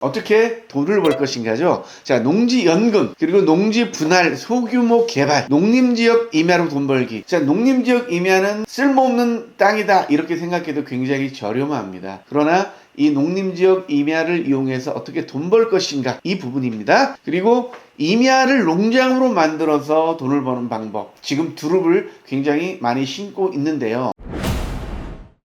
어떻게 돈을 벌 것인가죠. 자, 농지연금, 그리고 농지 분할, 소규모 개발, 농림지역 임야로 돈 벌기. 자, 농림지역 임야는 쓸모없는 땅이다 이렇게 생각해도 굉장히 저렴합니다. 그러나 이 농림지역 임야를 이용해서 어떻게 돈 벌 것인가, 이 부분입니다. 그리고 임야를 농장으로 만들어서 돈을 버는 방법, 지금 두릅을 굉장히 많이 심고 있는데요.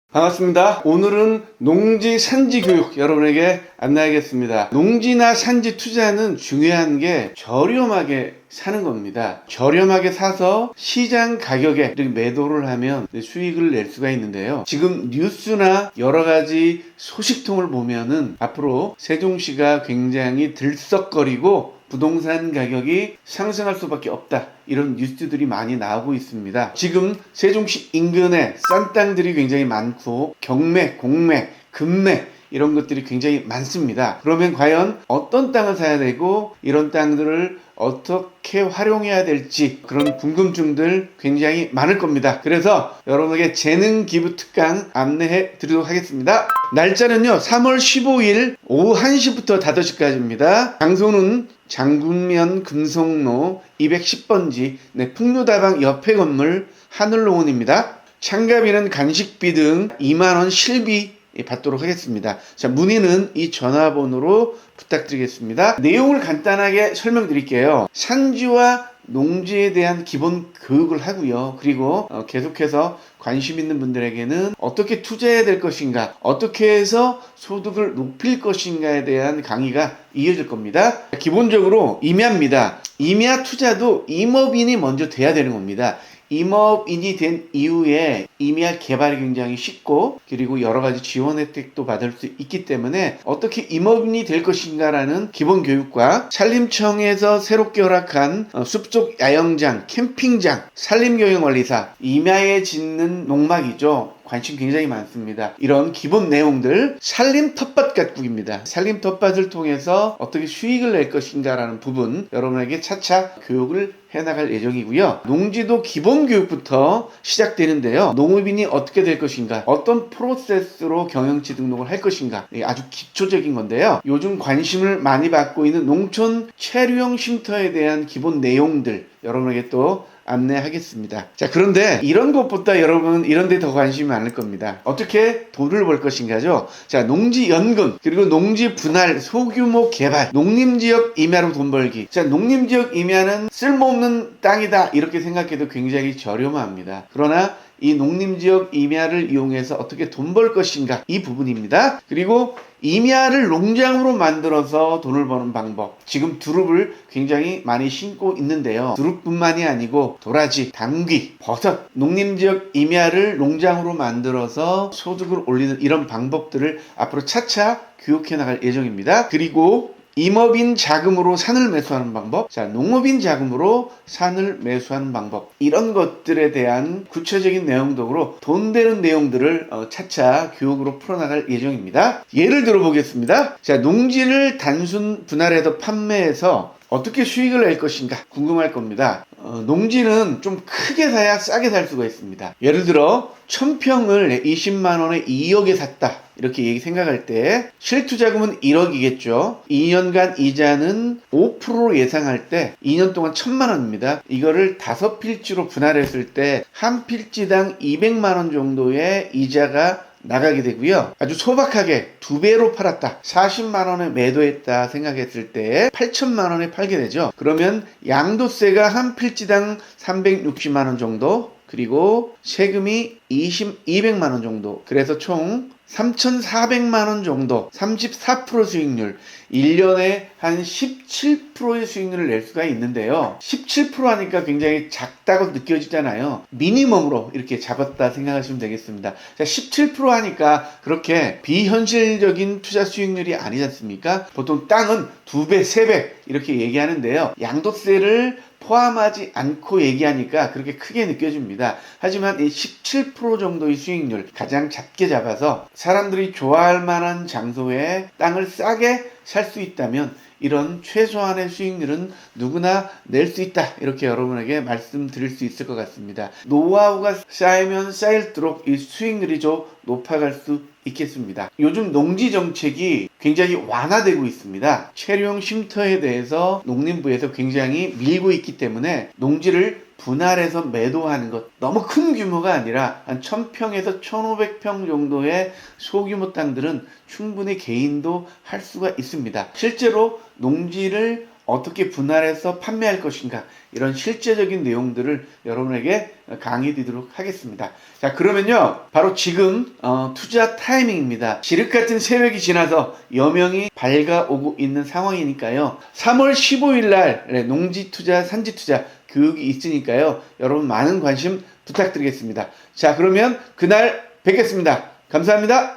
반갑습니다. 오늘은 농지 산지 교육 여러분에게 안내하겠습니다. 농지나 산지 투자는 중요한 게 저렴하게 사는 겁니다. 저렴하게 사서 시장 가격에 매도를 하면 수익을 낼 수가 있는데요. 지금 뉴스나 여러 가지 소식통을 보면은 앞으로 세종시가 굉장히 들썩거리고 부동산 가격이 상승할 수밖에 없다, 이런 뉴스들이 많이 나오고 있습니다. 지금 세종시 인근에 싼 땅들이 굉장히 많고 경매, 공매, 금매 이런 것들이 굉장히 많습니다. 그러면 과연 어떤 땅을 사야 되고 이런 땅들을 어떻게 활용해야 될지, 그런 궁금증들 굉장히 많을 겁니다. 그래서 여러분에게 재능 기부 특강 안내해 드리도록 하겠습니다. 날짜는요 3월 15일 오후 1시부터 5시까지입니다. 장소는 장군면 금속로 210번지 풍류다방 옆에 건물 하늘농원입니다. 참가비는 간식비 등 2만원 실비 받도록 하겠습니다. 자, 문의는 이 전화번호로 부탁드리겠습니다. 내용을 간단하게 설명드릴게요. 산지와 농지에 대한 기본 교육을 하고요. 그리고 계속해서 관심 있는 분들에게는 어떻게 투자해야 될 것인가, 어떻게 해서 소득을 높일 것인가에 대한 강의가 이어질 겁니다. 기본적으로 임야입니다. 임야 투자도 임업인이 먼저 돼야 되는 겁니다. 임업인이 된 이후에 임야 개발이 굉장히 쉽고, 그리고 여러 가지 지원 혜택도 받을 수 있기 때문에 어떻게 임업인이 될 것인가라는 기본 교육과 산림청에서 새롭게 허락한 숲속 야영장, 캠핑장, 산림경영관리사, 임야에 짓는 농막이죠. 관심 굉장히 많습니다. 이런 기본 내용들, 산림 텃밭 가꾸기입니다. 산림 텃밭을 통해서 어떻게 수익을 낼 것인가라는 부분 여러분에게 차차 교육을 해나갈 예정이고요. 농지도 기본 교육부터 시작되는데요. 농업인이 어떻게 될 것인가, 어떤 프로세스로 경영치 등록을 할 것인가, 아주 기초적인 건데요. 요즘 관심을 많이 받고 있는 농촌 체류형 쉼터에 대한 기본 내용들 여러분에게 또 안내하겠습니다. 자, 그런데 이런 것보다 여러분 이런 데 더 관심이 많을 겁니다. 어떻게 돈을 벌 것인가죠. 자, 농지연금, 그리고 농지 분할, 소규모 개발, 농림지역 임야로 돈 벌기. 자, 농림지역 임야는 쓸모없는 땅이다 이렇게 생각해도 굉장히 저렴합니다. 그러나 이 농림지역 임야를 이용해서 어떻게 돈 벌 것인가, 이 부분입니다. 그리고 임야를 농장으로 만들어서 돈을 버는 방법, 지금 두릅을 굉장히 많이 심고 있는데요. 두릅뿐만이 아니고 도라지, 당귀, 버섯, 농림지역 임야를 농장으로 만들어서 소득을 올리는 이런 방법들을 앞으로 차차 교육해 나갈 예정입니다. 그리고 임업인 자금으로 산을 매수하는 방법, 자, 농업인 자금으로 산을 매수하는 방법, 이런 것들에 대한 구체적인 내용도로 돈 되는 내용들을 차차 교육으로 풀어나갈 예정입니다. 예를 들어 보겠습니다. 자, 농지를 단순 분할해서 판매해서 어떻게 수익을 낼 것인가 궁금할 겁니다. 농지는 좀 크게 사야 싸게 살 수가 있습니다. 예를 들어 1000평을 20만원에 2억에 샀다 이렇게 생각할 때 실투자금은 1억이겠죠. 2년간 이자는 5% 예상할 때 2년 동안 1000만원입니다. 이거를 5필지로 분할했을 때 한 필지당 200만원 정도의 이자가 나가게 되고요. 아주 소박하게 2배로 팔았다, 40만원에 매도했다 생각했을 때 8천만원에 팔게 되죠. 그러면 양도세가 한 필지당 360만원 정도, 그리고 세금이 200만원 정도, 그래서 총 3,400만원 정도, 34% 수익률, 1년에 한 17%의 수익률을 낼 수가 있는데요. 17% 하니까 굉장히 작다고 느껴지잖아요. 미니멈으로 이렇게 잡았다 생각하시면 되겠습니다. 자, 17% 하니까 그렇게 비현실적인 투자 수익률이 아니지 않습니까? 보통 땅은 2배, 3배 이렇게 얘기하는데요. 양도세를 포함하지 않고 얘기하니까 그렇게 크게 느껴집니다. 하지만 이 17% 정도의 수익률, 가장 작게 잡아서 사람들이 좋아할 만한 장소에 땅을 싸게 살 수 있다면 이런 최소한의 수익률은 누구나 낼 수 있다, 이렇게 여러분에게 말씀드릴 수 있을 것 같습니다. 노하우가 쌓이면 쌓일수록 이 수익률이 좀 높아갈 수 있겠습니다. 요즘 농지 정책이 굉장히 완화되고 있습니다. 체류용 쉼터에 대해서 농림부에서 굉장히 밀고 있기 때문에 농지를 분할해서 매도하는 것, 너무 큰 규모가 아니라 한 1000평에서 1500평 정도의 소규모 땅들은 충분히 개인도 할 수가 있습니다. 실제로 농지를 어떻게 분할해서 판매할 것인가, 이런 실제적인 내용들을 여러분에게 강의 드리도록 하겠습니다. 자, 그러면요, 바로 지금 투자 타이밍입니다. 지륵같은 새벽이 지나서 여명이 밝아오고 있는 상황이니까요, 3월 15일 날 농지 투자, 산지 투자 교육이 있으니까요, 여러분 많은 관심 부탁드리겠습니다. 자, 그러면 그날 뵙겠습니다. 감사합니다.